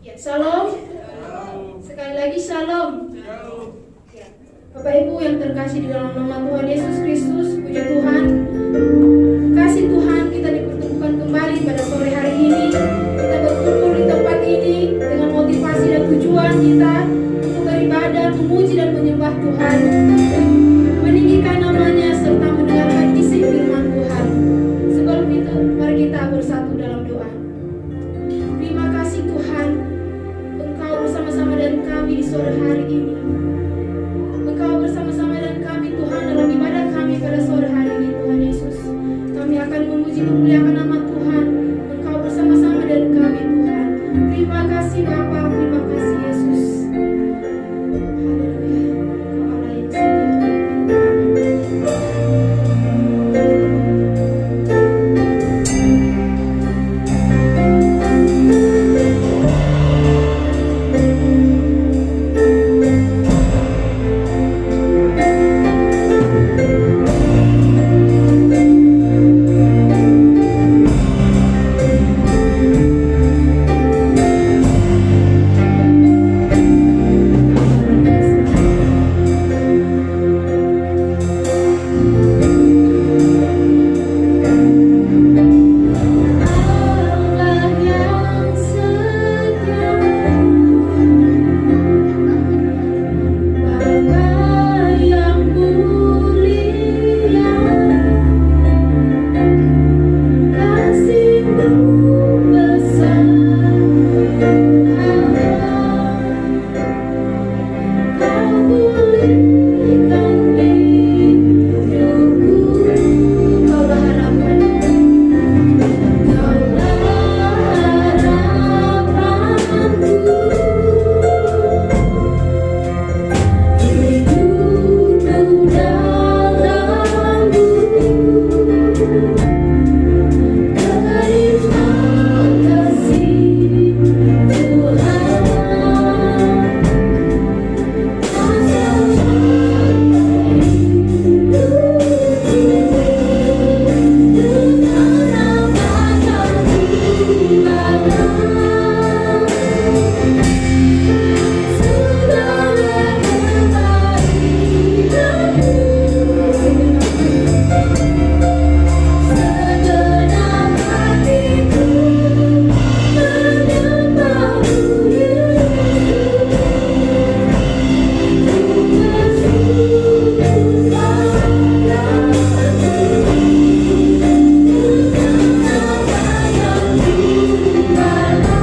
Ya, shalom. Sekali lagi shalom. Ya. Bapak Ibu yang terkasih di dalam nama Tuhan Yesus Kristus, puja Tuhan. Kasih Tuhan kita dipertemukan kembali pada sore hari ini. Kita berkumpul di tempat ini dengan motivasi dan tujuan kita untuk beribadah, memuji dan menyembah Tuhan, meninggikan namanya serta mendengarkan isi firman Tuhan. Sebelum itu, mari kita bersatu dalam doa. Terima kasih Tuhan, Engkau bersama-sama dan kami di sore hari ini. Engkau bersama-sama dan kami Tuhan dalam ibadah kami pada sore hari ini Tuhan Yesus. Kami akan memuji memuliakan nama Tuhan. Engkau bersama-sama dan kami Tuhan. Terima kasih Bapa, terima kasih Yesus. Haleluya. Engkau Allah yang setia. Bye.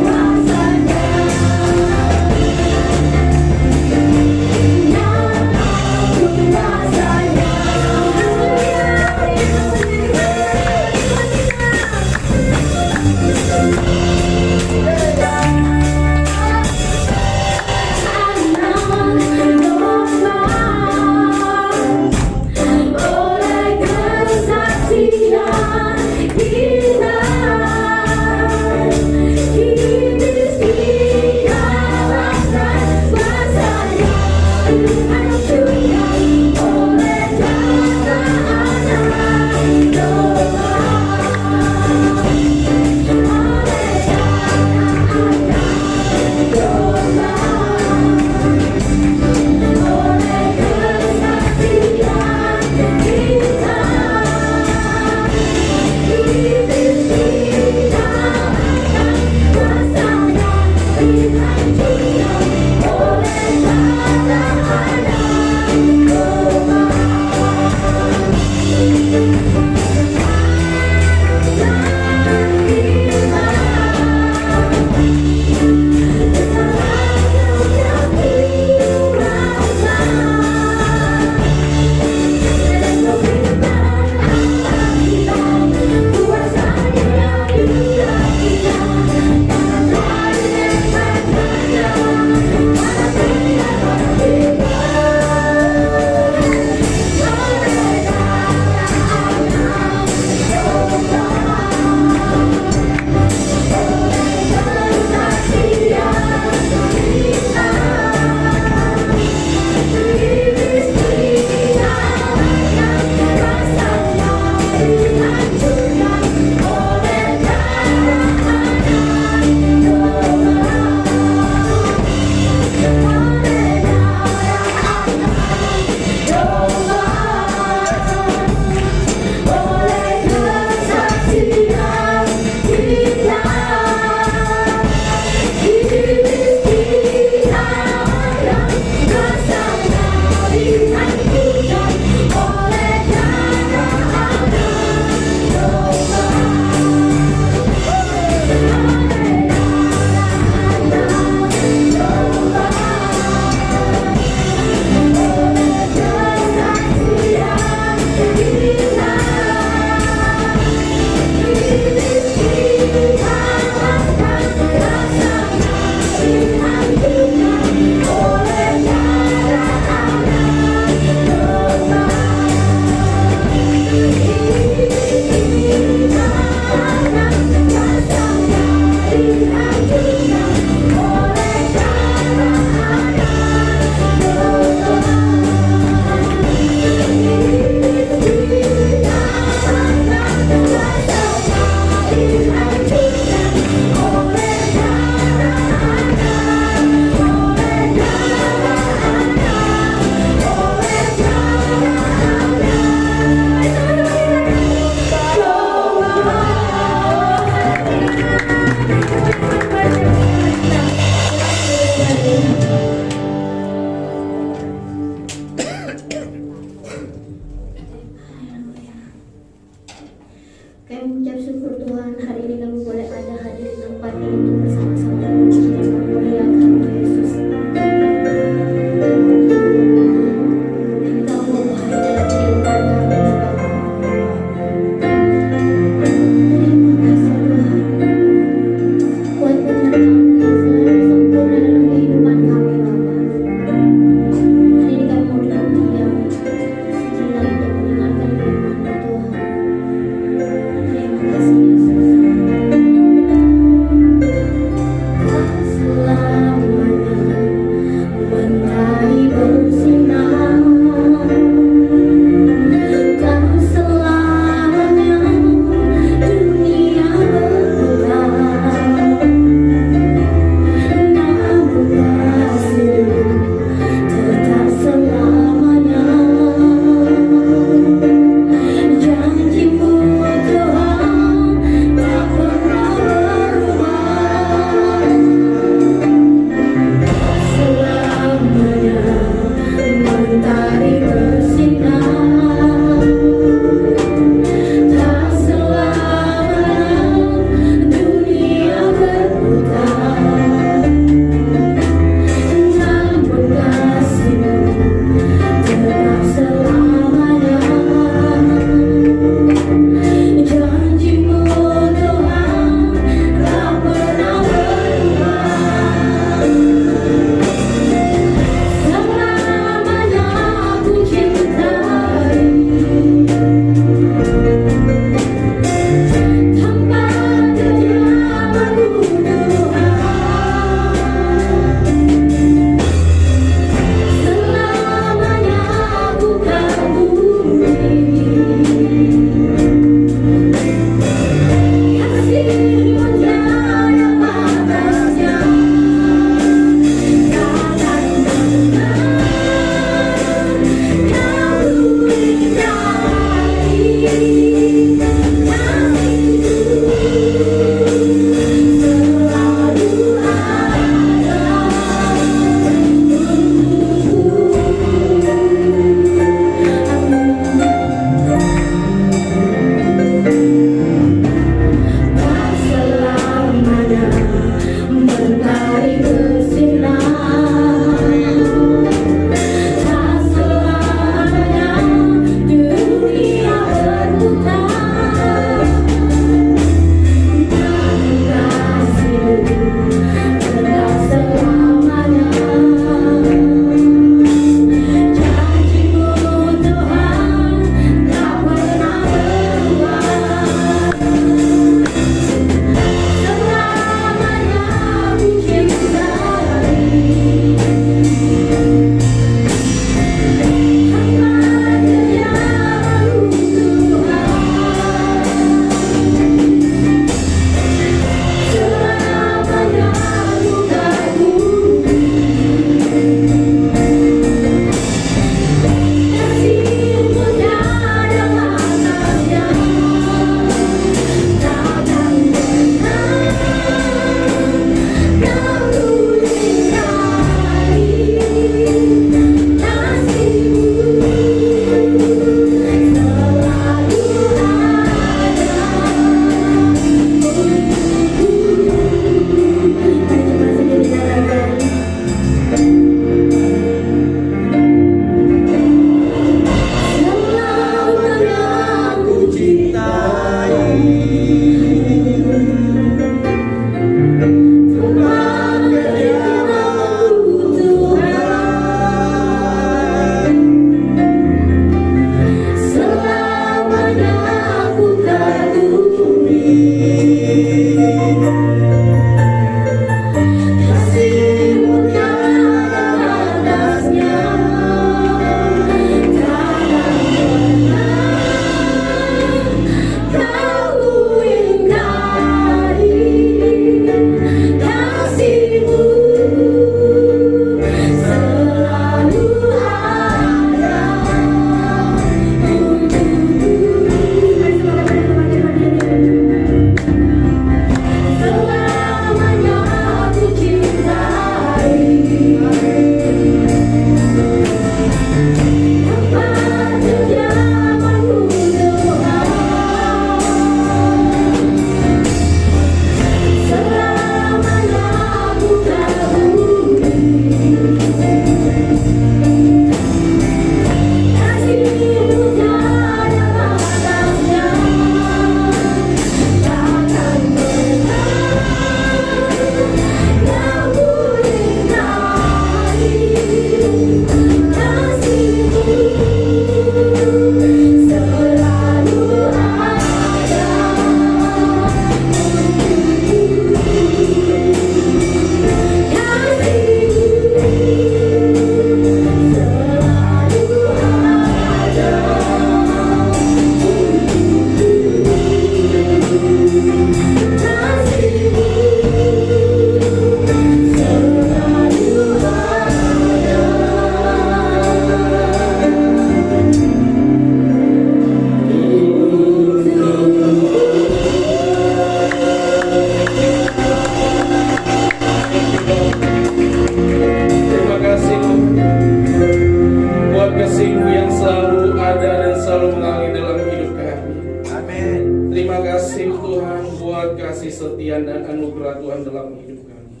kesetiaan dan anugerah Tuhan dalam hidup kami.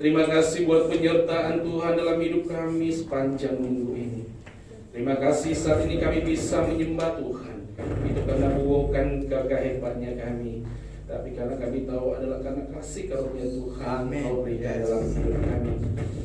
Terima kasih buat penyertaan Tuhan dalam hidup kami sepanjang minggu ini. Terima kasih saat ini kami bisa menyembah Tuhan. Itu karena bukan karena hebatnya kami, tapi karena kami tahu adalah karena kasih karunia Tuhan Kau berikan dalam hidup kami.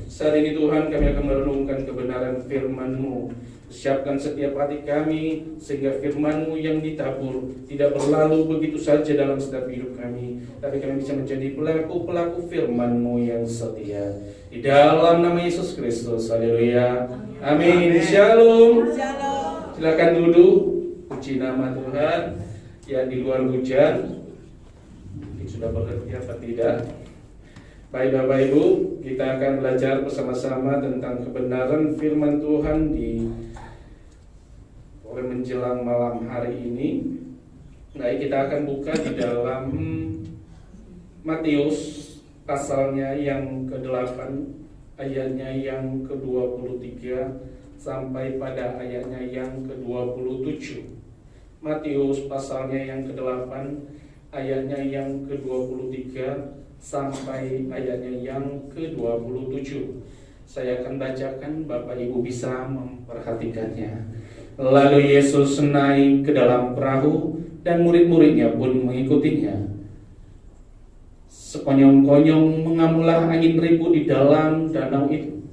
Saat ini Tuhan, kami akan merenungkan kebenaran firman-Mu. Siapkan setiap hati kami sehingga firman-Mu yang ditabur tidak berlalu begitu saja dalam setiap hidup kami, tapi kami bisa menjadi pelaku-pelaku firman-Mu yang setia. Di dalam nama Yesus Kristus, haleluya, amin. Shalom. Silakan duduk. Puji nama Tuhan. Ya, di luar hujan, mungkin sudah bekerja apa tidak. Baik Bapak Ibu, kita akan belajar bersama-sama tentang kebenaran firman Tuhan di menjelang malam hari ini. Baik, kita akan buka di dalam Matius pasalnya yang ke-8, ayatnya yang ke-23 sampai pada ayatnya yang ke-27. Matius pasalnya yang ke-8, ayatnya yang ke-23 sampai ayatnya yang ke-27. Saya akan bacakan, Bapak Ibu bisa memperhatikannya. Lalu Yesus naik ke dalam perahu dan murid-muridnya pun mengikutinya. Sekonyong-konyong mengamulah angin ribut di dalam danau itu,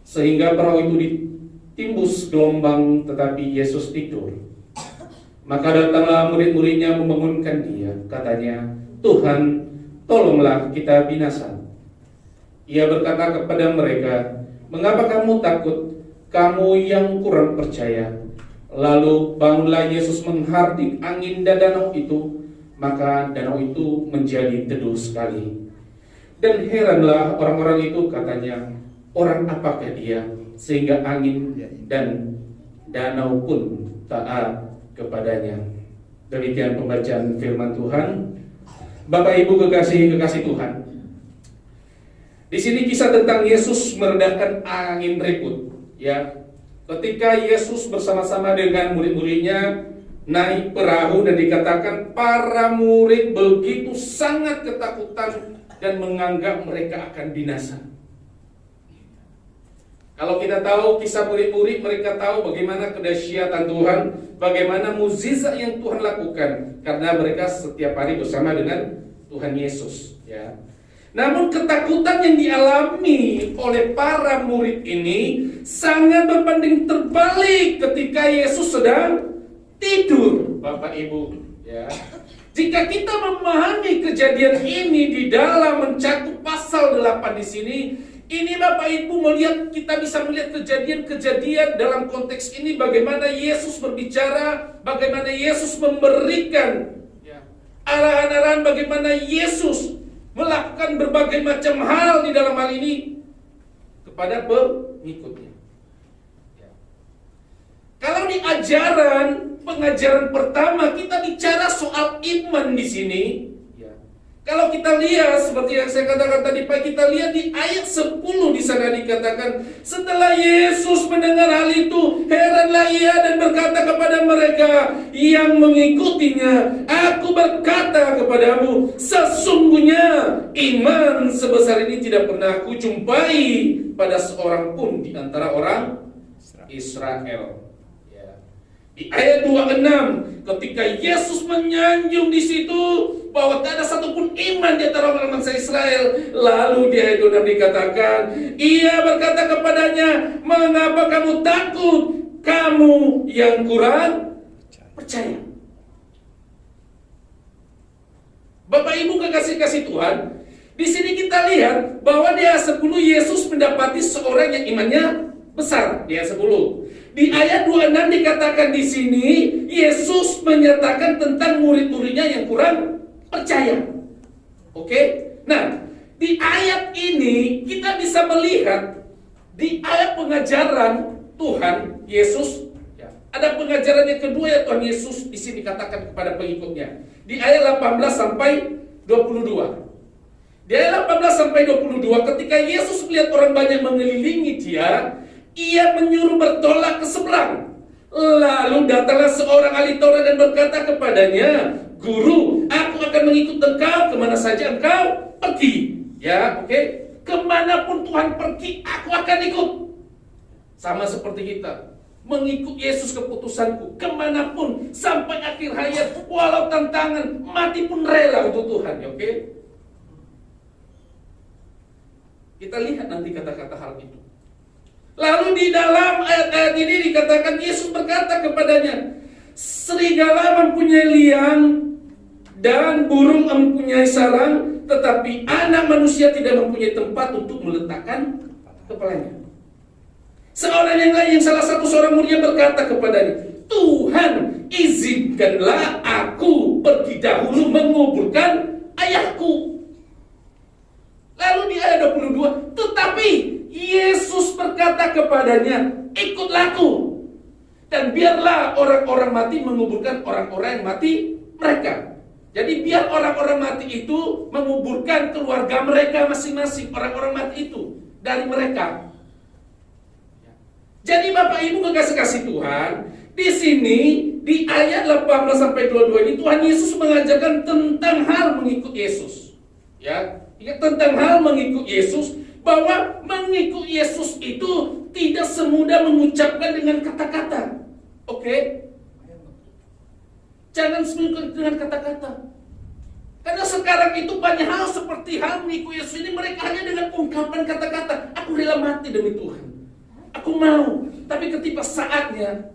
sehingga perahu itu ditimbus gelombang, tetapi Yesus tidur. Maka datanglah murid-muridnya membangunkan dia. Katanya, "Tuhan, tolonglah kita binasa." Ia berkata kepada mereka, "Mengapa kamu takut, kamu yang kurang percaya?" Lalu bangunlah Yesus menghardik angin dan danau itu, maka danau itu menjadi teduh sekali. Dan heranlah orang-orang itu, katanya, "Orang apakah dia sehingga angin dan danau pun taat kepadanya?" Demikian pembacaan firman Tuhan. Bapak Ibu kekasih Tuhan, di sini kisah tentang Yesus meredahkan angin ribut. Ya, ketika Yesus bersama-sama dengan murid-muridnya naik perahu, dan dikatakan para murid begitu sangat ketakutan dan menganggap mereka akan binasa. Kalau kita tahu kisah murid-murid, mereka tahu bagaimana kedahsyatan Tuhan, bagaimana mukjizat yang Tuhan lakukan, karena mereka setiap hari bersama dengan Tuhan Yesus. Ya. Namun ketakutan yang dialami oleh para murid ini sangat berbanding terbalik ketika Yesus sedang tidur, Bapak Ibu. Ya. Jika kita memahami kejadian ini di dalam mencakup pasal 8 di sini, ini Bapak Ibu kita bisa melihat kejadian-kejadian dalam konteks ini, bagaimana Yesus berbicara, bagaimana Yesus memberikan arahan-arahan, bagaimana Yesus melakukan berbagai macam hal di dalam hal ini kepada pengikutnya. Kalau di pengajaran pertama kita bicara soal iman di sini. Kalau kita lihat seperti yang saya katakan tadi pagi, kita lihat di ayat 10 di sana dikatakan, setelah Yesus mendengar hal itu, heranlah ia dan berkata kepada mereka yang mengikutinya, "Aku berkata kepadamu, sesungguhnya iman sebesar ini tidak pernah aku jumpai pada seorang pun di antara orang Israel." Di ayat 26, ketika Yesus menyanjung di situ bahwa tak ada satupun iman di antara orang bangsa Israel, lalu di ayat 26 dikatakan, ia berkata kepadanya, "Mengapa kamu takut, kamu yang kurang percaya?" Bapak Ibu kekasih Tuhan, di sini kita lihat bahwa di ayat 10 Yesus mendapati seorang yang imannya besar. Di ayat 10. Di ayat 26 dikatakan di sini Yesus menyatakan tentang murid-muridnya yang kurang percaya. Oke? Nah, di ayat ini kita bisa melihat di ayat pengajaran Tuhan Yesus, ada pengajaran yang kedua ya Tuhan Yesus di sini katakan kepada pengikutnya. Di ayat 18 sampai 22. Di ayat 18 sampai 22, ketika Yesus melihat orang banyak mengelilingi dia, ia menyuruh bertolak ke seberang. Lalu datanglah seorang ahli Taurat dan berkata kepadanya, "Guru, aku akan mengikut engkau kemana saja engkau pergi." Ya, oke. Kemanapun Tuhan pergi, aku akan ikut. Sama seperti kita, mengikut Yesus keputusanku, kemanapun, sampai akhir hayat, walau tantangan, mati pun rela untuk Tuhan, oke? Kita lihat nanti kata-kata hal itu. Lalu di dalam ayat-ayat ini dikatakan, Yesus berkata kepadanya, "Serigala mempunyai liang dan burung mempunyai sarang, tetapi anak manusia tidak mempunyai tempat untuk meletakkan kepalanya." Seorang yang lain, salah satu seorang muridnya berkata kepadanya, "Tuhan, izinkanlah aku pergi dahulu menguburkan ayahku." Lalu di ayat 22, tetapi Yesus berkata kepadanya, "Ikutlah aku, dan biarlah orang-orang mati menguburkan orang-orang yang mati mereka." Jadi biar orang-orang mati itu menguburkan keluarga mereka masing-masing, orang-orang mati itu dari mereka. Jadi Bapak Ibu kekasih-kasih Tuhan, di sini di ayat 18 sampai 22 ini Tuhan Yesus mengajarkan tentang hal mengikut Yesus. Ya, ingat tentang hal mengikut Yesus, bahwa mengikut Yesus itu tidak semudah mengucapkan dengan kata-kata. Oke? Jangan semudah dengan kata-kata. Karena sekarang itu banyak hal seperti hal mengikut Yesus ini, mereka hanya dengan ungkapan kata-kata, "Aku rela mati demi Tuhan, aku mau." Tapi ketika saatnya,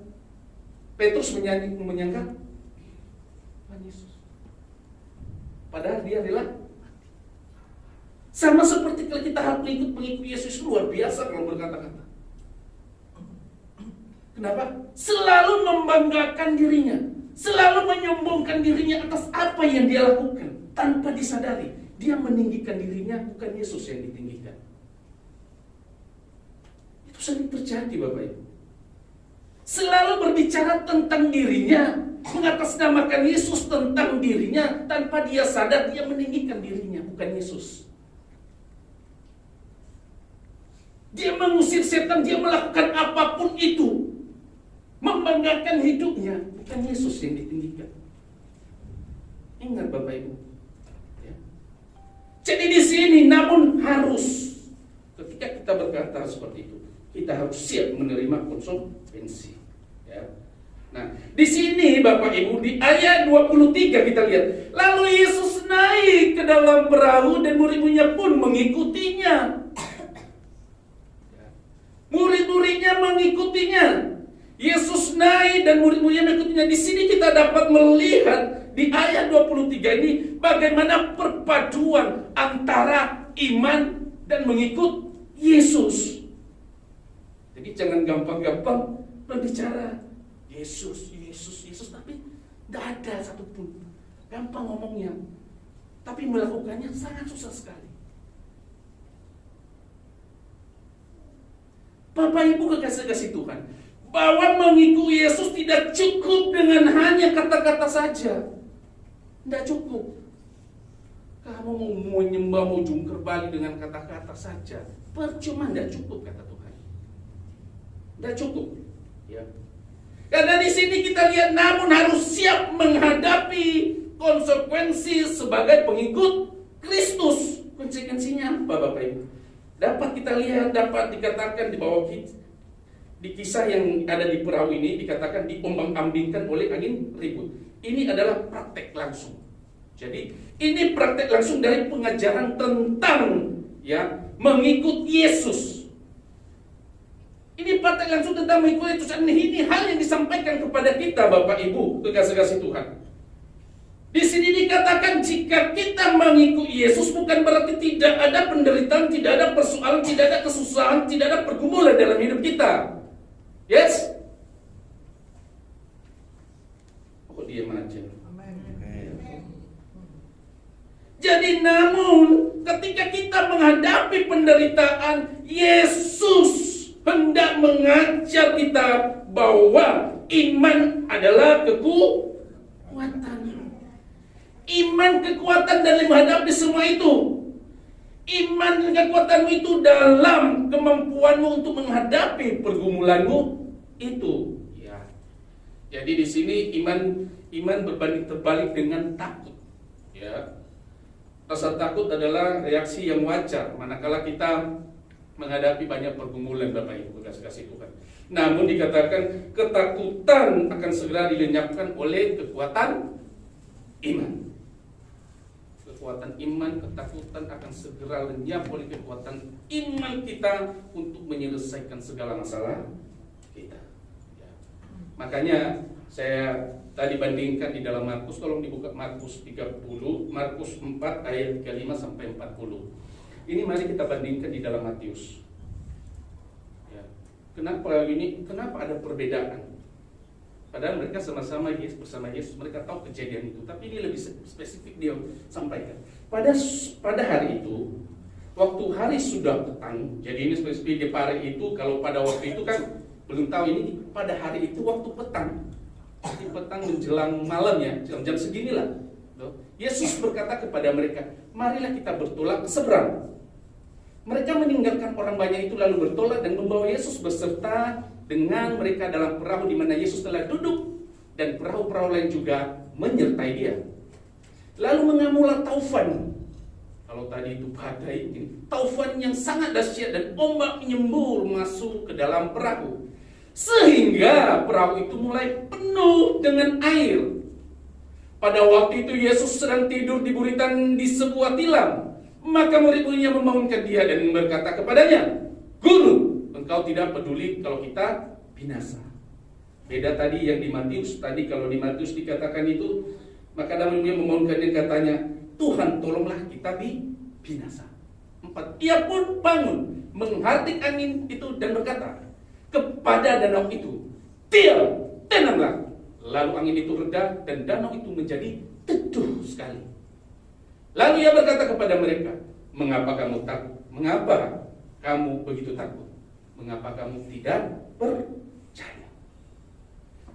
Petrus menyangka Tuhan Yesus, padahal dia rela mati. Sama seperti kalau kita hal pengikut Yesus, luar biasa kalau berkata-kata. Kenapa? Selalu membanggakan dirinya, selalu menyombongkan dirinya atas apa yang dia lakukan, tanpa disadari dia meninggikan dirinya, bukan Yesus yang ditinggikan. Itu sering terjadi Bapak Ibu. Selalu berbicara tentang dirinya, mengatasnamakan Yesus tentang dirinya, tanpa dia sadar dia meninggikan dirinya, bukan Yesus. Dia mengusir setan, dia melakukan apapun itu, membanggakan hidupnya, bukan Yesus yang ditinggikan. Ingat Bapak Ibu. Ya. Jadi di sini, namun harus, ketika kita berkata seperti itu, kita harus siap menerima konsekuensi. Ya. Nah, di sini Bapak Ibu, di ayat 23 kita lihat, lalu Yesus naik ke dalam perahu dan murid-muridnya pun mengikutinya. Murid-muridnya mengikutinya. Yesus naik dan murid-muridnya mengikutinya. Di sini kita dapat melihat di ayat 23 ini bagaimana perpaduan antara iman dan mengikut Yesus. Jadi jangan gampang-gampang berbicara Yesus, Yesus, Yesus, tapi tidak ada satupun. Gampang ngomongnya, tapi melakukannya sangat susah sekali. Bapak Ibu kekasih-kasih Tuhan, bahwa mengikut Yesus tidak cukup dengan hanya kata-kata saja. Tidak cukup. Kamu mau menyembah, mau jungkir balik dengan kata-kata saja, percuma, tidak cukup kata Tuhan. Tidak cukup. Ya. Karena di sini kita lihat, namun harus siap menghadapi konsekuensi sebagai pengikut Kristus. Konsekuensinya apa Bapak Ibu? Dapat kita lihat, dapat dikatakan di bawah kita, di kisah yang ada di perahu ini dikatakan diombang-ambingkan oleh angin ribut. Ini adalah praktek langsung. Jadi ini praktek langsung dari pengajaran tentang ya mengikut Yesus. Ini praktek langsung tentang mengikut Yesus. Ini hal yang disampaikan kepada kita Bapak Ibu kekasih-kasih Tuhan. Di sini dikatakan jika kita mengikut Yesus bukan berarti tidak ada penderitaan, tidak ada persoalan, tidak ada kesusahan, tidak ada pergumulan dalam hidup kita. Yes? Oh, diam aja. Jadi namun ketika kita menghadapi penderitaan, Yesus hendak mengajar kita bahwa iman adalah kekuatan. Iman kekuatan dalam menghadapi semua itu. Iman dan kekuatanmu itu dalam kemampuanmu untuk menghadapi pergumulanmu itu. Ya. Jadi di sini iman berbanding terbalik dengan takut. Ya. Rasa takut adalah reaksi yang wajar manakala kita menghadapi banyak pergumulan, Bapak Ibu kasih Tuhan. Namun dikatakan ketakutan akan segera dilenyapkan oleh kekuatan iman. Kekuatan iman, ketakutan akan segera lenyap oleh kekuatan iman kita untuk menyelesaikan segala masalah kita. Ya. Makanya saya tadi bandingkan di dalam Markus, tolong dibuka Markus 30, Markus 4 ayat 35 sampai 40. Ini mari kita bandingkan di dalam Matius. Ya. Kenapa ada perbedaan? Padahal mereka sama-sama bersama Yesus, mereka tahu kejadian itu, tapi ini lebih spesifik dia sampaikan. Pada hari itu, waktu hari sudah petang, jadi ini spesifik di pare itu, kalau pada waktu itu kan belum tahu, ini pada hari itu waktu petang. Di petang menjelang malam ya, jam seginilah. Yesus berkata kepada mereka, marilah kita bertolak ke seberang. Mereka meninggalkan orang banyak itu lalu bertolak dan membawa Yesus beserta dengan mereka dalam perahu di mana Yesus telah duduk, dan perahu-perahu lain juga menyertai dia. Lalu mengamulah taufan. Kalau tadi itu badai, ini taufan yang sangat dahsyat dan ombak menyembur masuk ke dalam perahu. Sehingga perahu itu mulai penuh dengan air. Pada waktu itu Yesus sedang tidur di buritan di sebuah tilam. Maka murid-muridnya membangunkan dia dan berkata kepadanya, Guru, engkau tidak peduli kalau kita binasa. Beda tadi yang di Matius. Tadi kalau di Matius dikatakan itu, maka murid-muridnya membangunkan dia katanya, Tuhan tolonglah kita binasa. 4. Ia pun bangun, menghardik angin itu dan berkata kepada danau itu, diam, tenanglah. Lalu angin itu reda dan danau itu menjadi teduh sekali. Lalu ia berkata kepada mereka, mengapa kamu takut? Mengapa kamu begitu takut? Mengapa kamu tidak percaya?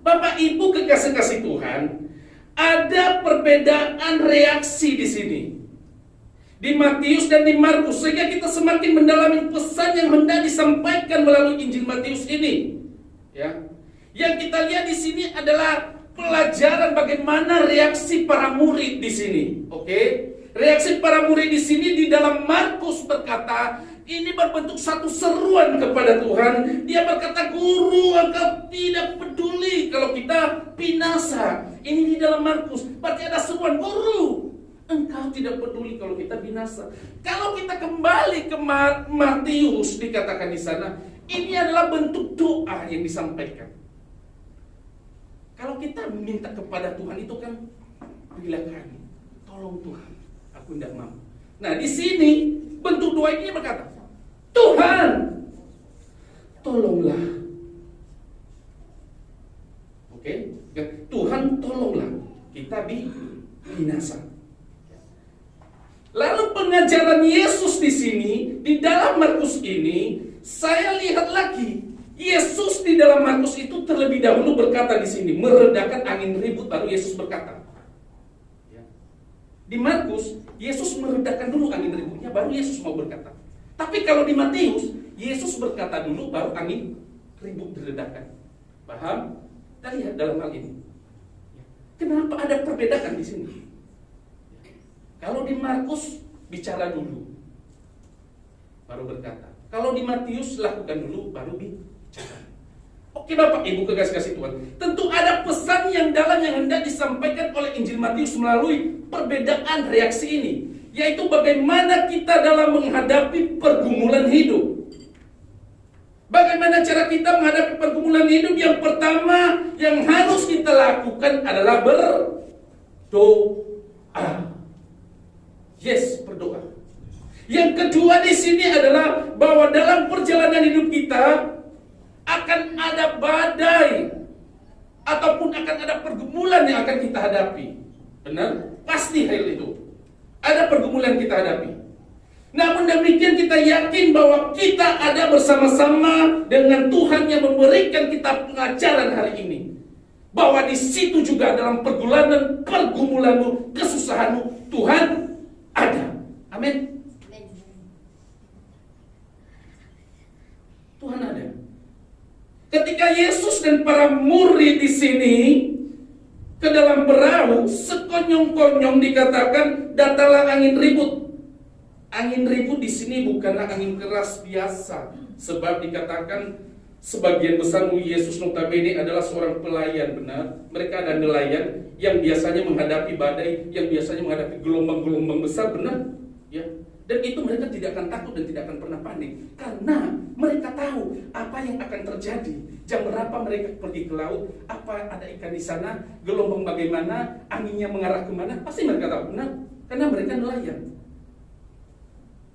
Bapak Ibu kekasih-kasih Tuhan, ada perbedaan reaksi di sini. Di Matius dan di Markus, sehingga kita semakin mendalami pesan yang hendak disampaikan melalui Injil Matius ini. Ya, yang kita lihat di sini adalah pelajaran bagaimana reaksi para murid di sini. Oke, reaksi para murid di sini di dalam Markus berkata, ini berbentuk satu seruan kepada Tuhan. Dia berkata, Guru, engkau tidak peduli kalau kita binasa. Ini di dalam Markus, berarti ada seruan, Guru, engkau tidak peduli kalau kita binasa. Kalau kita kembali ke Matius, dikatakan di sana, ini adalah bentuk doa yang disampaikan. Kalau kita minta kepada Tuhan itu kan, berilah kami, tolong Tuhan, aku tidak mampu. Nah di sini bentuk doa ini berkata, Tuhan, tolonglah. Oke, Tuhan tolonglah kita binasa. Lalu pengajaran Yesus di sini, di dalam Markus ini, saya lihat lagi, Yesus di dalam Markus itu terlebih dahulu berkata di sini, meredakan angin ribut, baru Yesus berkata. Di Markus, Yesus meredakan dulu angin ributnya, baru Yesus mau berkata. Tapi kalau di Matius, Yesus berkata dulu, baru angin ribut diredakan. Paham? Kita lihat dalam hal ini. Kenapa ada perbedaan di sini? Kalau di Markus bicara dulu, baru berkata. Kalau di Matius lakukan dulu, baru bicara. Oke Bapak Ibu kekasih-kasih Tuhan, tentu ada pesan yang dalam yang hendak disampaikan oleh Injil Matius melalui perbedaan reaksi ini, yaitu bagaimana kita dalam menghadapi pergumulan hidup. Bagaimana cara kita menghadapi pergumulan hidup? Yang pertama yang harus kita lakukan adalah berdoa. Yes, berdoa. Yang kedua di sini adalah bahwa dalam perjalanan hidup kita akan ada badai ataupun akan ada pergumulan yang akan kita hadapi. Benar? Pasti hal itu. Ada pergumulan kita hadapi. Namun demikian kita yakin bahwa kita ada bersama-sama dengan Tuhan yang memberikan kita pengajaran hari ini. Bahwa di situ juga dalam pergumulanmu, kesusahanmu, Tuhan ada. Amin. Tuhan ada. Ketika Yesus dan para murid di sini ke dalam perahu, sekonyong-konyong dikatakan datanglah angin ribut. Angin ribut di sini bukanlah angin keras biasa, sebab dikatakan sebagian besar murid Yesus notabene adalah seorang pelayan, benar. Mereka ada nelayan yang biasanya menghadapi badai, yang biasanya menghadapi gelombang-gelombang besar, benar. Ya. Dan itu mereka tidak akan takut dan tidak akan pernah panik, karena mereka tahu apa yang akan terjadi. Jam berapa mereka pergi ke laut, apa ada ikan di sana, gelombang bagaimana, anginnya mengarah kemana, pasti mereka tahu, benar. Karena mereka nelayan.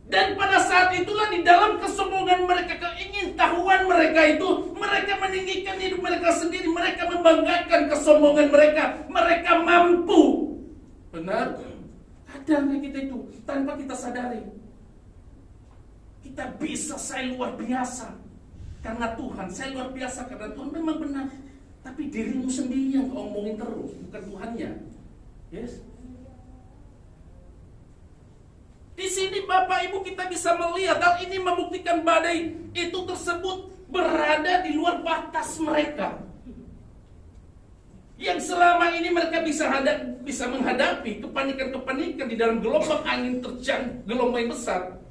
Dan pada saat itulah di dalam kesombongan mereka, keingintahuan mereka itu, mereka meninggikan hidup mereka sendiri, mereka membanggakan kesombongan mereka, mereka mampu. Benar? Kadang kita itu tanpa kita sadari, kita bisa saya luar biasa karena Tuhan, saya luar biasa karena Tuhan, memang benar. Tapi dirimu sendiri yang kau omongin terus, bukan Tuhannya. Yes. Di sini Bapak Ibu kita bisa melihat hal ini membuktikan badai itu tersebut berada di luar batas mereka. Yang selama ini mereka bisa menghadapi kepanikan-kepanikan di dalam gelombang angin terjang, gelombang yang besar.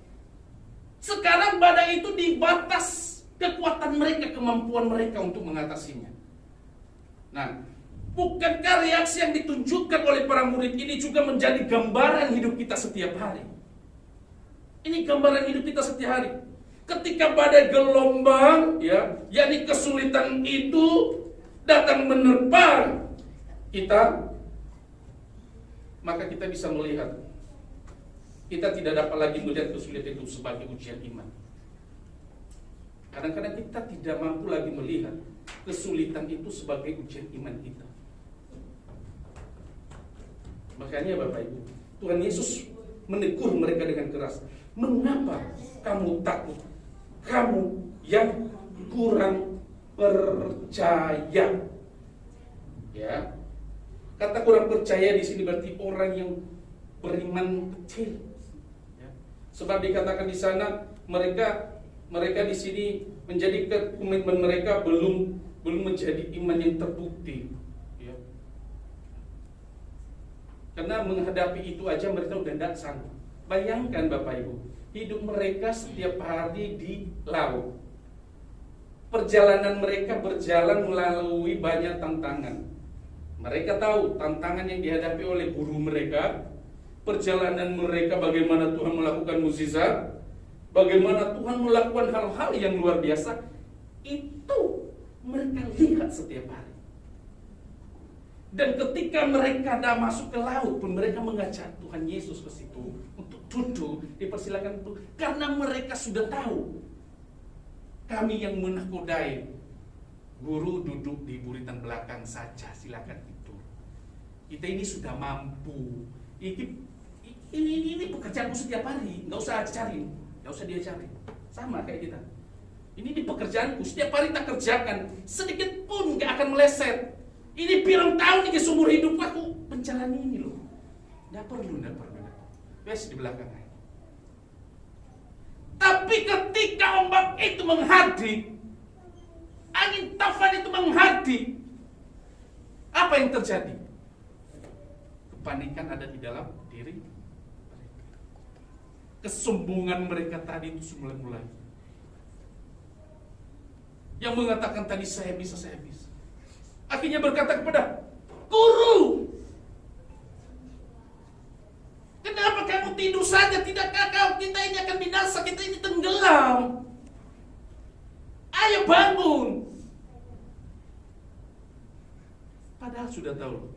Sekarang badai itu di batas kekuatan mereka, kemampuan mereka untuk mengatasinya. Nah, bukankah reaksi yang ditunjukkan oleh para murid ini juga menjadi gambaran hidup kita setiap hari? Ini gambaran hidup kita setiap hari. Ketika badai gelombang, yakni kesulitan itu datang menerpa kita, maka kita bisa melihat kita tidak dapat lagi melihat kesulitan itu sebagai ujian iman. Kadang-kadang kita tidak mampu lagi melihat kesulitan itu sebagai ujian iman kita. Makanya Bapak Ibu, Tuhan Yesus menegur mereka dengan keras. Mengapa kamu takut? Kamu yang kurang percaya. Ya. Kata kurang percaya di sini berarti orang yang beriman kecil. Ya. Sebab dikatakan di sana mereka di sini menjadi komitmen mereka belum menjadi iman yang terbukti. Ya. Karena menghadapi itu aja mereka udah tidak sanggup. Bayangkan Bapak Ibu, hidup mereka setiap hari di laut. Perjalanan mereka berjalan melalui banyak tantangan. Mereka tahu tantangan yang dihadapi oleh guru mereka. Perjalanan mereka bagaimana Tuhan melakukan mukjizat, bagaimana Tuhan melakukan hal-hal yang luar biasa. Itu mereka lihat setiap hari. Dan ketika mereka dah masuk ke laut pun mereka mengajak Tuhan Yesus ke situ untuk duduk, dipersilakan itu, karena mereka sudah tahu kami yang menakodai, guru duduk di buritan belakang saja, silakan itu. Kita ini sudah mampu. Ini pekerjaanku setiap hari, nggak usah cari, nggak usah dia cari. Sama kayak kita. Ini di pekerjaanku setiap hari tak kerjakan, sedikit pun nggak akan meleset. Ini pirang tahun nih seumur hidup aku menjalani ini loh. Nggak perlu. Wes di belakang aja. Tapi ketika ombak itu menghadiri, angin tafan itu menghadiri, apa yang terjadi? Kepanikan ada di dalam diri mereka. Kesombongan mereka tadi itu mulai. Yang mengatakan tadi saya bisa. Akhirnya berkata kepada guru, kenapa kamu tidur saja? Tidakkah kau kita ini akan binasa, kita ini tenggelam? Ayo bangun. Padahal sudah tahu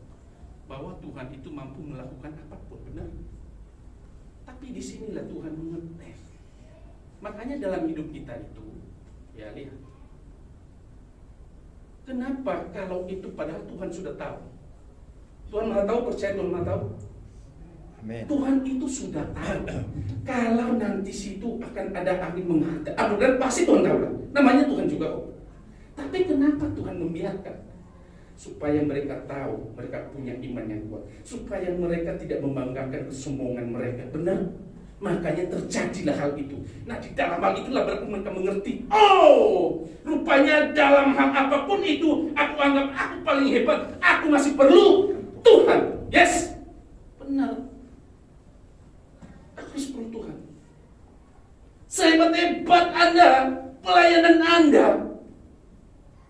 bahwa Tuhan itu mampu melakukan apapun, benar? Tapi disinilah Tuhan mengetes. Makanya dalam hidup kita itu, ya lihat. Kenapa kalau itu padahal Tuhan sudah tahu? Tuhan Maha tahu, percaya Tuhan Maha tahu? Amen. Tuhan itu sudah tahu kalau nanti situ akan ada angin menghadap. Dan pasti Tuhan tahu kan? Namanya Tuhan juga kok. Tapi kenapa Tuhan membiarkan? Supaya mereka tahu, mereka punya iman yang kuat. Supaya mereka tidak membanggakan kesombongan mereka. Benar? Makanya terjadilah hal itu. Nah, di dalam hal itulah berarti mereka mengerti. Oh, rupanya dalam hal apapun itu, aku anggap aku paling hebat. Aku masih perlu Tuhan. Yes, benar. Aku masih perlu Tuhan. Sehebat-hebat Anda, pelayanan Anda,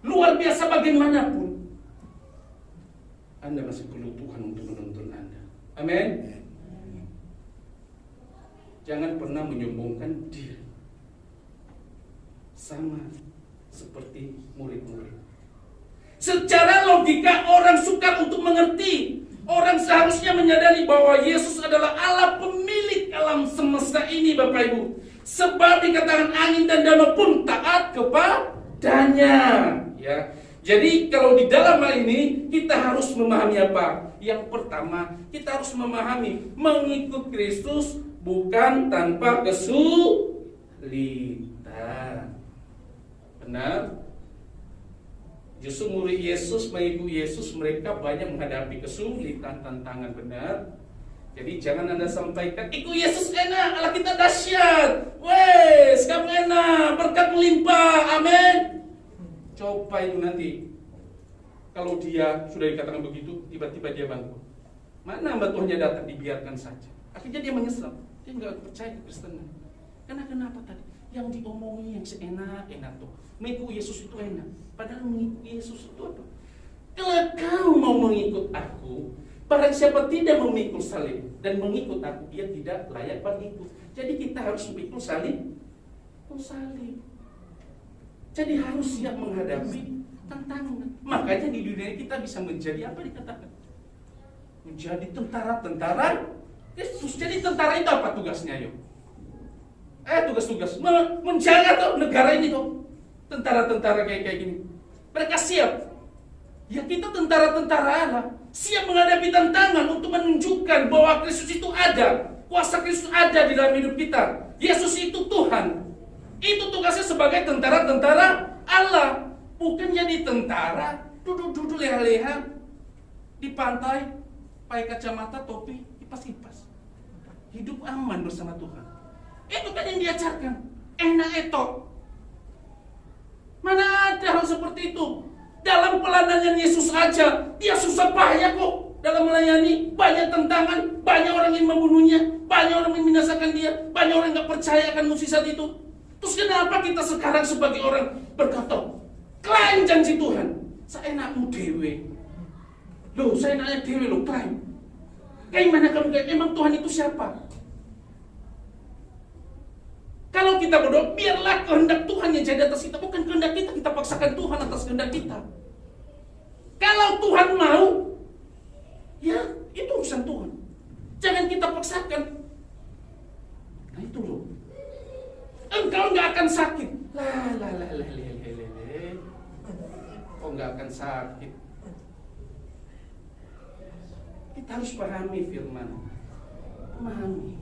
luar biasa bagaimanapun, Anda masih perlu Tuhan untuk menuntun Anda. Amin. Jangan pernah menyombongkan diri. Sama seperti murid-murid. Secara logika orang sukar untuk mengerti. Orang seharusnya menyadari bahwa Yesus adalah Allah pemilik alam semesta ini, Bapak Ibu. Sebab dikatakan angin dan danau pun taat kepadanya. Ya. Jadi kalau di dalam hal ini kita harus memahami apa? Yang pertama, kita harus memahami mengikut Kristus bukan tanpa kesulitan. Benar? Justru murid Yesus, mengikut Yesus, mereka banyak menghadapi kesulitan, tantangan. Benar? Jadi jangan Anda sampaikan, ikut Yesus enak, Allah kita dahsyat. Wes, kamu enak, berkat melimpah, amin. Coba itu nanti. Kalau dia sudah dikatakan begitu, tiba-tiba dia bangkrut. Mana hamba Tuhannya datang, dibiarkan saja. Akhirnya dia menyesal. Dia nggak percaya Kristenan. Karena kenapa tadi? Yang diomongi yang seenak-enak tuh. Mengikut Yesus itu enak. Padahal mengikut Yesus itu apa? Kalau kau mau mengikut aku, barang siapa tidak memikul salib dan mengikut aku, dia tidak layak bagiku. Jadi kita harus memikul salib. Jadi harus siap menghadapi tantangan. Makanya di dunia kita bisa menjadi apa dikatakan? Menjadi tentara-tentara Yesus. Jadi tentara itu apa tugasnya, yuk? Tugas-tugas menjaga tuh negara ini tuh. Tentara-tentara kayak gini. Mereka siap. Ya kita tentara-tentara Allah, siap menghadapi tantangan untuk menunjukkan bahwa Kristus itu ada. Kuasa Kristus ada di dalam hidup kita. Yesus itu Tuhan. Itu tugasnya sebagai tentara-tentara Allah. Bukan jadi tentara duduk-duduk leha-leha di pantai, pakai kacamata, topi, kipas-kipas. Hidup aman bersama Tuhan. Itu kan yang diajarkan. Enak etok. Mana ada hal seperti itu? Dalam pelayanan Yesus aja, dia susah payah kok dalam melayani. Banyak tantangan, banyak orang yang membunuhnya, banyak orang yang membinasakan dia, banyak orang yang gak percaya akan mukjizat itu. Terus kenapa kita sekarang sebagai orang berkata, klaim janji Tuhan, saya enakmu dewe. Loh, saya enaknya dewe loh, klaim. Kayak mana kamu kayak, emang Tuhan itu siapa? Kalau kita berdoa, biarlah kehendak Tuhan yang jadi atas kita, bukan kehendak kita. Kita paksakan Tuhan atas kehendak kita. Kalau Tuhan mau, ya itu urusan Tuhan. Jangan kita paksakan. Nah itu loh. Engkau nggak akan sakit. Kok nggak akan sakit? Kita harus pahami firman. Pahami.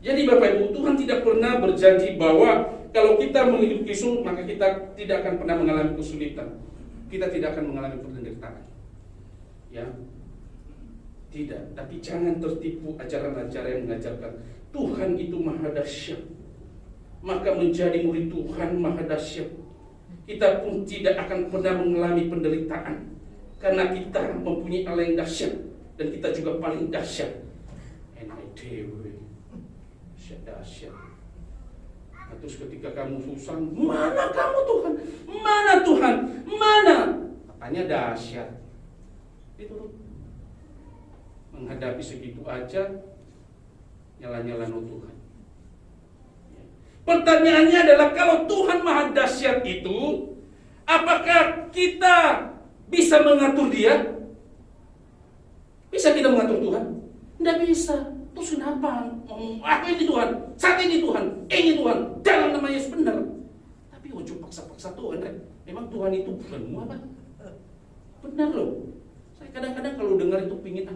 Jadi Bapak Ibu, Tuhan tidak pernah berjanji bahwa kalau kita menghidup Kristus maka kita tidak akan pernah mengalami kesulitan. Kita tidak akan mengalami penderitaan. Ya. Tidak, tapi jangan tertipu ajaran-ajaran yang mengajarkan Tuhan itu maha dahsyat. Maka menjadi murid Tuhan maha dahsyat. Kita pun tidak akan pernah mengalami penderitaan karena kita mempunyai Allah yang dahsyat dan kita juga paling dahsyat. Enak dewe. Dahsyat. Nah, terus ketika kamu susah, mana kamu Tuhan? Mana Tuhan? Mana? Katanya dahsyat. Itu menghadapi segitu aja nyala-nyala Tuhan. Pertanyaannya adalah kalau Tuhan maha dahsyat itu, apakah kita bisa mengatur dia? Bisa kita mengatur Tuhan? Tidak bisa. Terus kenapa? Aku ini Tuhan, saat ini Tuhan, ini Tuhan, dalam nama Yesus benar. Tapi ojo paksa-paksa Tuhan, memang Tuhan itu bukanmu apa? Benar loh. Saya kadang-kadang kalau dengar itu pingin,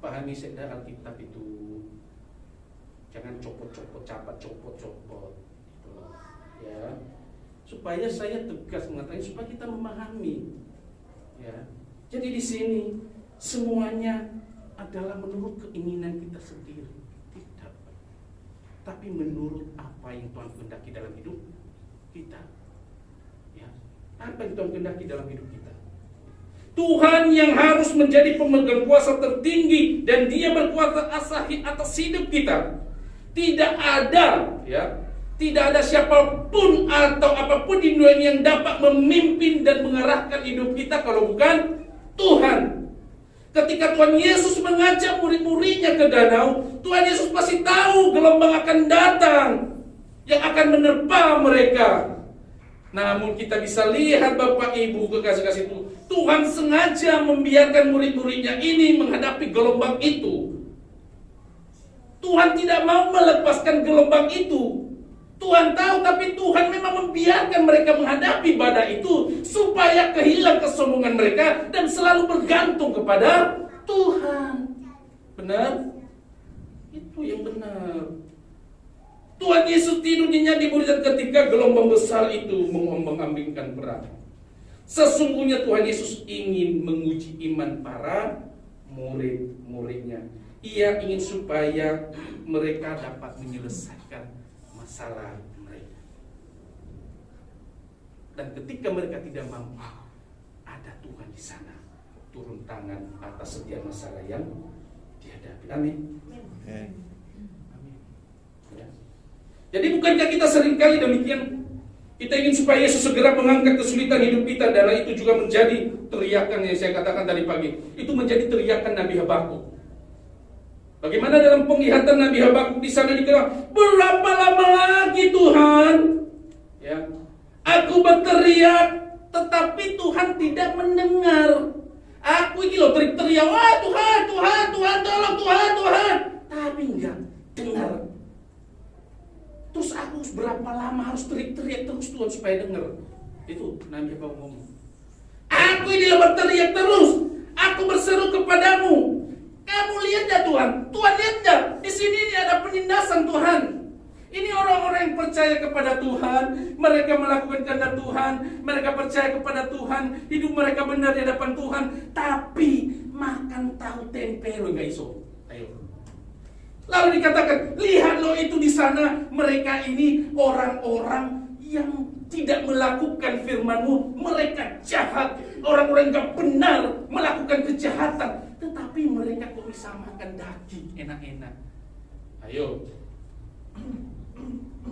pahami saya Alkitab itu. Jangan copot-copot, copot-copot. Ya. Supaya saya tegas mengatakan, supaya kita memahami. Ya. Jadi di sini semuanya adalah menurut keinginan kita sendiri. Tidak. Tapi menurut apa yang Tuhan kehendaki dalam hidup kita. Ya. Apa yang Tuhan kehendaki dalam hidup kita. Tuhan yang harus menjadi pemegang kuasa tertinggi dan Dia berkuasa atas hidup kita. Tidak ada, ya, tidak ada siapapun atau apapun di dunia ini yang dapat memimpin dan mengarahkan hidup kita kalau bukan Tuhan. Ketika Tuhan Yesus mengajak murid-muridnya ke danau, Tuhan Yesus pasti tahu gelombang akan datang yang akan menerpa mereka. Namun kita bisa lihat Bapak Ibu kekasih-kasih Tuhan sengaja membiarkan murid-muridnya ini menghadapi gelombang itu. Tuhan tidak mau melepaskan gelombang itu. Tuhan tahu, tapi Tuhan memang membiarkan mereka menghadapi badai itu supaya kehilang kesombongan mereka dan selalu bergantung kepada Tuhan. Benar? Itu yang benar. Tuhan Yesus tidur nyenyak di mujizat ketika gelombang besar itu mengombang-ambingkan perahu. Sesungguhnya Tuhan Yesus ingin menguji iman para murid-muridnya. Ia ingin supaya mereka dapat menyelesaikan masalah mereka. Dan ketika mereka tidak mampu, ada Tuhan di sana turun tangan atas setiap masalah yang dihadapi. Amin. Amin. Ya. Jadi bukankah kita seringkali demikian? Kita ingin supaya Yesus segera mengangkat kesulitan hidup kita, dan itu juga menjadi teriakan yang saya katakan tadi pagi. Itu menjadi teriakan Nabi Habakuk. Bagaimana dalam penglihatan Nabi Habakuk di sana dikatakan, berapa lama lagi Tuhan? Ya, aku berteriak, tetapi Tuhan tidak mendengar. Aku ini loh teriak, wah Tuhan, Tuhan, Tuhan, tolong Tuhan, Tuhan. Tapi enggak dengar. Terus aku berapa lama harus teriak terus Tuhan supaya dengar? Itu Nabi Habakuk ngomong. Aku ini berteriak terus, aku berseru kepadamu. Kamu lihat ya Tuhan? Tuhan lihat ya? Di sini ini ada penindasan Tuhan. Ini orang-orang yang percaya kepada Tuhan, mereka melakukan kehendak Tuhan, mereka percaya kepada Tuhan, hidup mereka benar di hadapan Tuhan, tapi makan tahu tempe lo enggak iso. Ayo. Lalu dikatakan, lihat lo itu di sana, mereka ini orang-orang yang tidak melakukan firman-Mu, mereka jahat, orang-orang enggak benar melakukan kejahatan. Tetapi mereka kok bisa makan daging enak-enak. Ayo.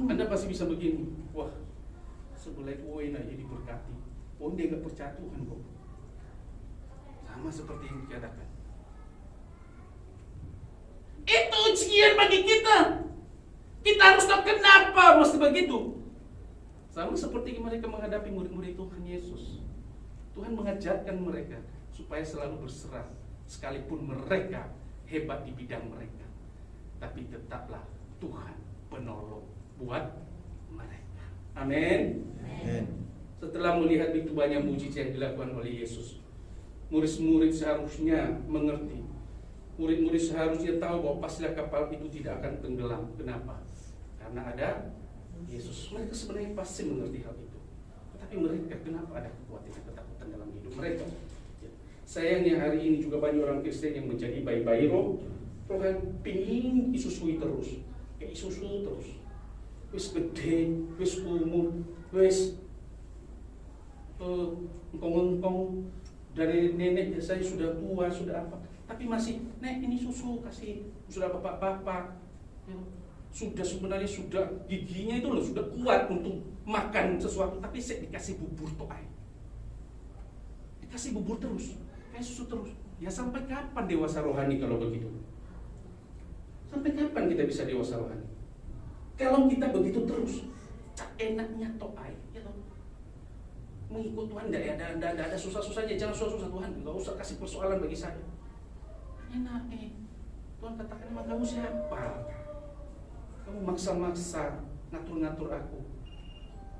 Anda pasti bisa begini. Wah, sebelah koin aja diberkati. Oh, dia gak percaya Tuhan kok. Sama seperti yang dikatakan. Itu ujian bagi kita. Kita harus tahu kenapa mesti begitu. Sama seperti mereka menghadapi murid-murid Tuhan Yesus. Tuhan mengajarkan mereka supaya selalu berserah. Sekalipun mereka hebat di bidang mereka, tapi tetaplah Tuhan penolong buat mereka. Amin. Setelah melihat begitu banyak mujizat yang dilakukan oleh Yesus, murid-murid seharusnya mengerti. Murid-murid seharusnya tahu bahwa pastilah kapal itu tidak akan tenggelam. Kenapa? Karena ada Yesus. Mereka sebenarnya pasti mengerti hal itu. Tetapi mereka, kenapa ada ketakutan dalam hidup mereka? Sayangnya hari ini juga banyak orang Kristen yang menjadi bayi-bayi rohan pingin disusui terus, kayak susu terus. Wis gede, wis umur, wis engkong-engkong dari nenek saya sudah tua, sudah apa, tapi masih, nek ini susu kasih, sudah bapak-bapak, ya, sudah sebenarnya sudah giginya itu loh sudah kuat untuk makan sesuatu, tapi saya dikasih bubur toai, dikasih bubur terus. Susu terus. Ya sampai kapan dewasa rohani kalau begitu? Sampai kapan kita bisa dewasa rohani? Kalau kita begitu terus, enaknya toai, ya toh. Mengikut Tuhan tidak ada susah-susahnya, jangan susah-susah Tuhan, nggak usah kasih persoalan bagi saya. Enak Tuhan katakan, emang kamu siapa? Kamu maksa-maksa ngatur-ngatur aku.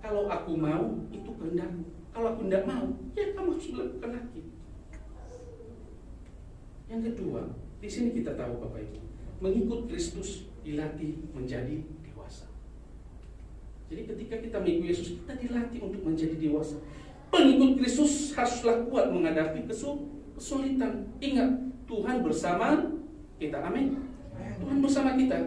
Kalau aku mau, itu kehendakmu. Kalau aku tidak mau, ya kamu harus melakukan lagi. Yang kedua, di sini kita tahu Bapak Ibu, mengikut Kristus dilatih menjadi dewasa. Jadi ketika kita mengikut Yesus, kita dilatih untuk menjadi dewasa. Pengikut Kristus haruslah kuat menghadapi kesulitan. Ingat, Tuhan bersama kita. Amin. Tuhan bersama kita.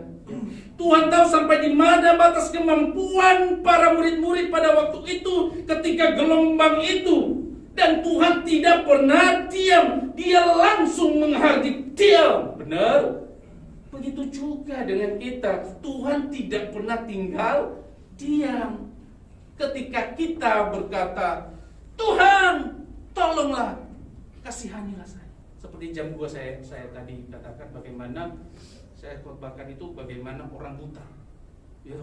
Tuhan tahu sampai di mana batas kemampuan para murid-murid pada waktu itu ketika gelombang itu. Dan Tuhan tidak pernah diam. Dia langsung menghardik diam. Benar? Begitu juga dengan kita. Tuhan tidak pernah tinggal diam. Ketika kita berkata, Tuhan, tolonglah, kasihanilah saya. Seperti jam 2 saya tadi katakan bagaimana saya khotbahkan itu bagaimana orang buta. Ya,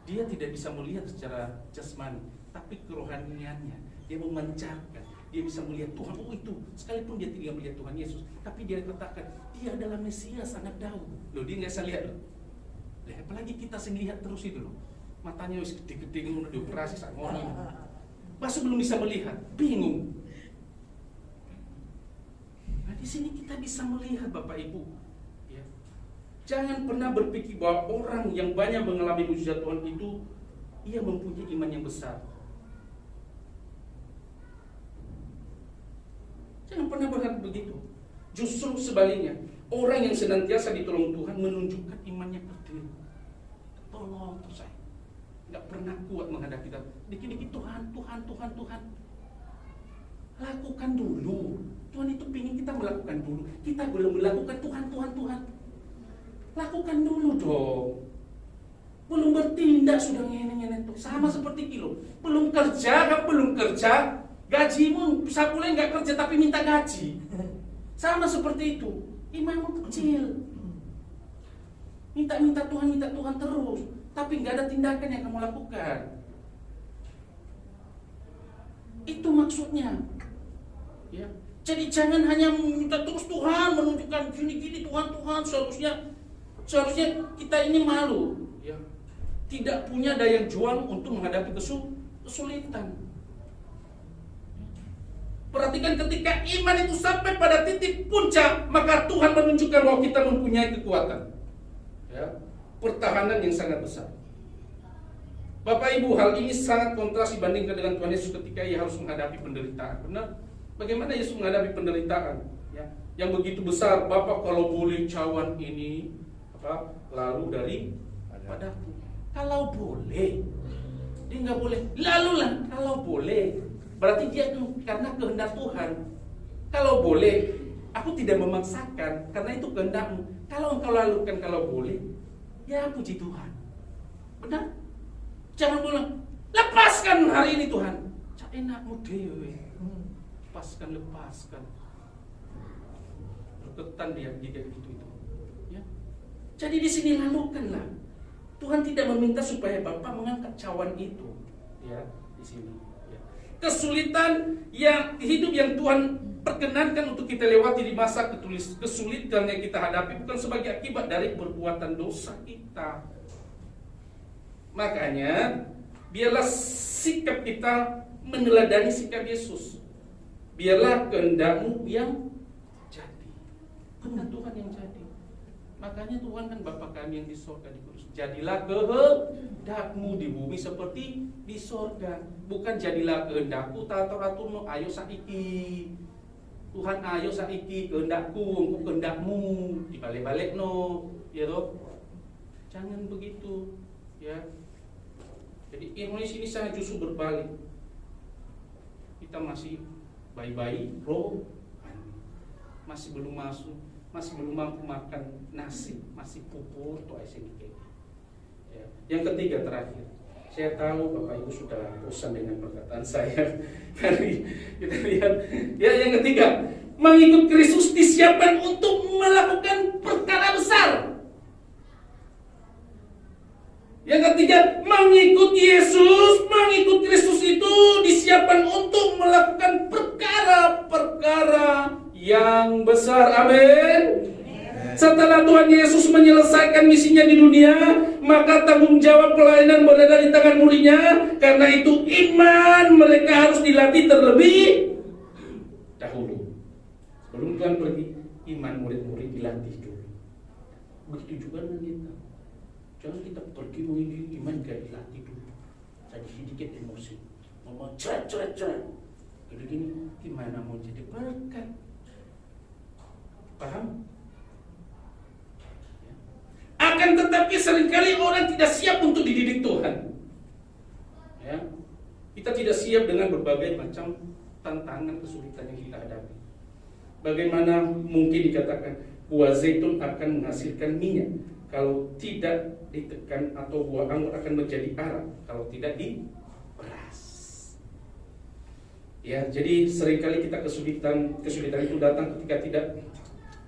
dia tidak bisa melihat secara jasmani, tapi kerohaniannya dia memancarkan. Dia bisa melihat Tuhan. Oh itu, sekalipun dia tidak melihat Tuhan Yesus, tapi dia katakan dia adalah Mesias, anak Daud. Loh, dia nggak bisa lihat loh. Apalagi kita lihat terus itu loh. Matanya wis gede-gede udah dioperasi sak ngono. Masih belum bisa melihat, bingung. Nah, di sini kita bisa melihat Bapak Ibu. Ya. Jangan pernah berpikir bahwa orang yang banyak mengalami mujizat Tuhan itu ia mempunyai iman yang besar. Jangan pernah berharap begitu. Justru sebaliknya, orang yang senantiasa ditolong Tuhan menunjukkan imannya berdiri. Tolong terus saya. Nggak pernah kuat menghadapi kita. Dikit-dikit Tuhan. Lakukan dulu. Tuhan itu ingin kita melakukan dulu. Kita belum melakukan Tuhan. Lakukan dulu dong. Belum bertindak sudah ngene-ngene tuh. Sama seperti kilo. Belum kerja, gajimu bisa boleh nggak kerja tapi minta gaji. Sama seperti itu. Imanmu kecil. Minta Tuhan terus. Tapi nggak ada tindakan yang kamu lakukan. Itu maksudnya. Ya. Jadi jangan hanya minta terus Tuhan menunjukkan gini-gini Tuhan seharusnya kita ini malu. Ya. Tidak punya daya juang untuk menghadapi kesulitan. Perhatikan ketika iman itu sampai pada titik puncak, maka Tuhan menunjukkan bahwa kita mempunyai kekuatan. Ya. Pertahanan yang sangat besar. Bapak Ibu, hal ini sangat kontras dibandingkan dengan Tuhan Yesus ketika ia harus menghadapi penderitaan. Benar? Bagaimana Yesus menghadapi penderitaan? Ya, yang begitu besar, Bapak kalau boleh cawan ini lalu dari padaku. Kalau boleh, dia nggak boleh. Lalulah kalau boleh. Berarti dia karena kehendak Tuhan. Kalau boleh, aku tidak memaksakan karena itu kehendakmu. Kalau engkau lalukan kalau boleh, ya puji Tuhan. Benar? Jangan bilang, lepaskan hari ini Tuhan. Cak enakmu dewe. Lepaskan. Berketan dia jika gitu itu. Ya. Jadi di sini lalukanlah. Tuhan tidak meminta supaya Bapak mengangkat cawan itu. Ya, di sini. Ya. Kesulitan hidup yang Tuhan perkenankan untuk kita lewati di masa kesulitan yang kita hadapi bukan sebagai akibat dari perbuatan dosa kita. Makanya biarlah sikap kita meneladani sikap Yesus. Biarlah kehendakmu yang jadi. Kehendak Tuhan yang jadi. Makanya Tuhan kan Bapa kami yang di sorga dikudus. Jadilah kehendakmu di bumi seperti di sorga. Bukan jadilah kehendakku tato-ratuno ayo saiki. Tuhan ayo saiki kehendakku, kehendakmu dibalik-balik no. Ya toh? Jangan begitu. Ya. Jadi Indonesia ini sangat justru berbalik. Kita masih bayi-bayi rohani, masih belum mampu makan nasi, masih pupur atau SNK. Ya. Yang ketiga terakhir, saya tahu Bapak Ibu sudah bosan dengan perkataan saya. Jadi kita lihat, ya yang ketiga, mengikut Kristus disiapkan untuk melakukan perkara besar. Yang ketiga, mengikut Yesus, mengikut Kristus itu disiapkan untuk melakukan perkara-perkara yang besar. Amin. Setelah Tuhan Yesus menyelesaikan misinya di dunia, maka tanggung jawab pelayanan berada di tangan muridnya. Karena itu iman mereka harus dilatih terlebih dahulu. Sebelum Tuhan pergi, iman murid-murid dilatih dulu. Begitu juga dengan kita. Jangan kita pergi menginjil iman gak dilatih dulu. Jadi sedikit emosi, ngomong cerai. Jadi gini, gimana mau jadi berkat? Paham? Tetapi seringkali orang tidak siap untuk dididik Tuhan. Ya. Kita tidak siap dengan berbagai macam tantangan, kesulitan yang kita hadapi. Bagaimana mungkin dikatakan buah zaitun akan menghasilkan minyak kalau tidak ditekan, atau buah anggur akan menjadi arak kalau tidak diperas. Ya, jadi seringkali kita kesulitan itu datang ketika tidak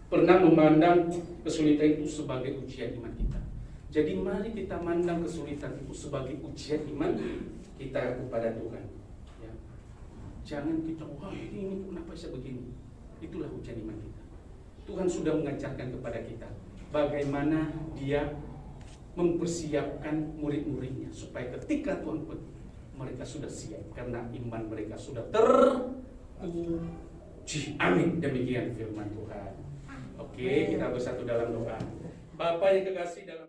pernah memandang kesulitan itu sebagai ujian iman kita. Jadi mari kita mandang kesulitan itu sebagai ujian iman kita kepada Tuhan. Ya. Jangan kita, wah ini kenapa saya begini? Itulah ujian iman kita. Tuhan sudah mengajarkan kepada kita bagaimana Dia mempersiapkan murid-muridnya supaya ketika Tuhan pergi, mereka sudah siap karena iman mereka sudah teruji. Amin. Demikian firman Tuhan. Oke, kita bersatu dalam doa. Bapa yang kekasih dalam